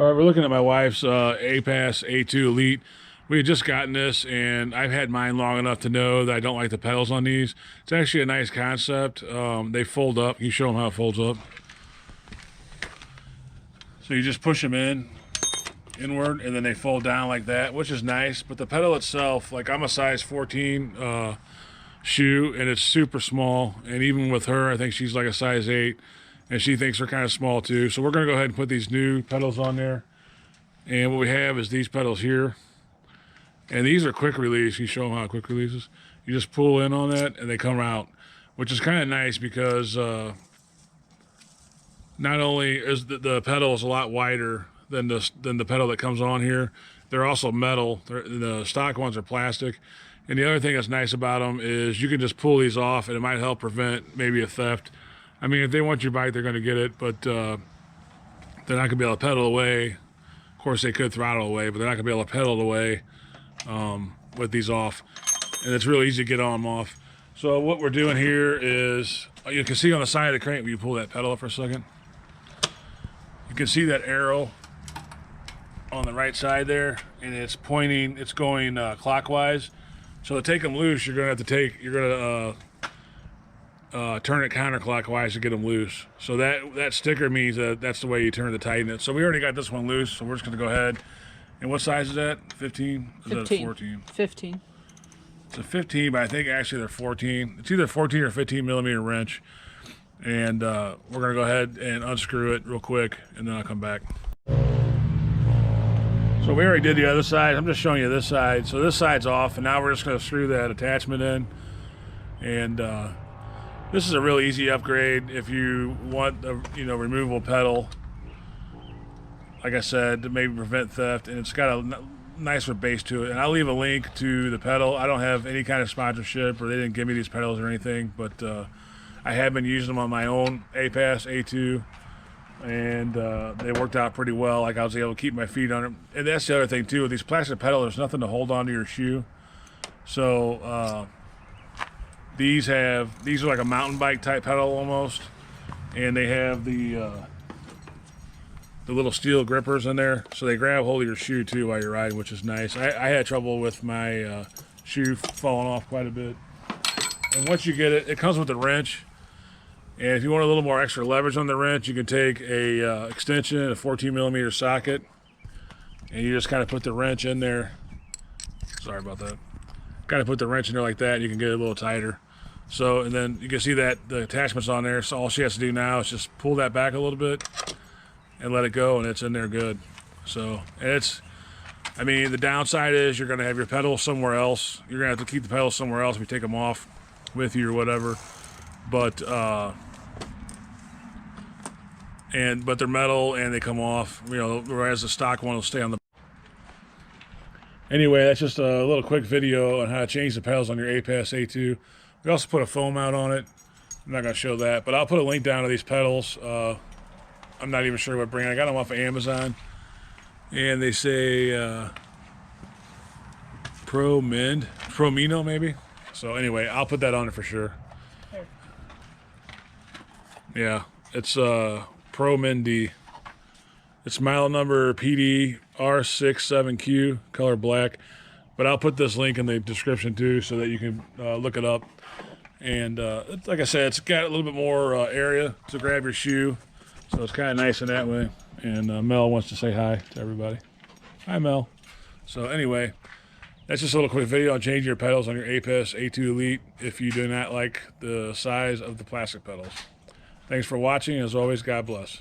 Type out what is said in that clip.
All right, we're looking at my wife's Aipas A2 Elite. We had just gotten this, and I've had mine long enough to know that I don't like the pedals on these. It's actually a nice concept. They fold up. Can you show them how it folds up? So you just push them inward, and then they fold down like that, which is nice. But the pedal itself, like I'm a size 14 shoe, and it's super small. And even with her, I think she's like a size 8. And she thinks they're kind of small too. So we're going to go ahead and put these new pedals on there. And what we have is these pedals here. And these are quick release. You show them how quick release is. You just pull in on that and they come out, which is kind of nice because not only is the pedal is a lot wider than the pedal that comes on here, they're also metal. The stock ones are plastic. And the other thing that's nice about them is you can just pull these off and it might help prevent maybe a theft. I mean, if they want your bike, they're going to get it, but they're not going to be able to pedal away. Of course, they could throttle away, but they're not going to be able to pedal away with these off. And it's really easy to get on them off. So what we're doing here is, you can see on the side of the crank, when you pull that pedal up for a second, you can see that arrow on the right side there, and it's pointing, it's going clockwise. So to take them loose, you're going to turn it counterclockwise to get them loose. So that sticker means that that's the way you turn to tighten it. So we already got this one loose, so we're just going to go ahead. And what size is that? 15? Is 15. that a 14? 15. It's a 15, but I think actually they're 14. It's either 14 or 15 millimeter wrench. And we're going to go ahead and unscrew it real quick, and then I'll come back. So we already did the other side. I'm just showing you this side. So this side's off, and now we're just going to screw that attachment in. And this is a really easy upgrade if you want a removable pedal, like I said, to maybe prevent theft, and it's got a nicer base to it. And I'll leave a link to the pedal. I don't have any kind of sponsorship, or they didn't give me these pedals or anything, but I have been using them on my own Aipas A2, and they worked out pretty well. Like I was able to keep my feet on them. And that's the other thing too, with these plastic pedals, there's nothing to hold on to your shoe. So these are like a mountain bike type pedal almost, and they have the little steel grippers in there, so they grab hold of your shoe too while you're riding, which is nice. I had trouble with my shoe falling off quite a bit. And once you get it, it comes with a wrench, and if you want a little more extra leverage on the wrench, you can take a extension, a 14 millimeter socket, and you just kind of put the wrench in there. Sorry about that. Kind of put the wrench in there like that, and you can get it a little tighter. So, and then you can see that the attachment's on there, so all she has to do now is just pull that back a little bit and let it go, and it's in there good. So, and I mean, the downside is you're going to have your pedals somewhere else. You're going to have to keep the pedals somewhere else if you take them off with you or whatever. But they're metal and they come off, whereas the stock one will stay on the. Anyway, that's just a little quick video on how to change the pedals on your Aipas A2. We also put a foam out on it. I'm not going to show that, but I'll put a link down to these pedals. I'm not even sure what brand. I got them off of Amazon, and they say Promino maybe. So anyway, I'll put that on it for sure. Here. Yeah, it's Promin. It's model number PD R67Q, color black. But I'll put this link in the description too, so that you can look it up. And like I said, it's got a little bit more area to grab your shoe, so it's kind of nice in that way. And Mel wants to say hi to everybody. Hi, Mel. So anyway, that's just a little quick video on changing your pedals on your Aipas A2 Elite if you do not like the size of the plastic pedals. Thanks for watching. As always, God bless.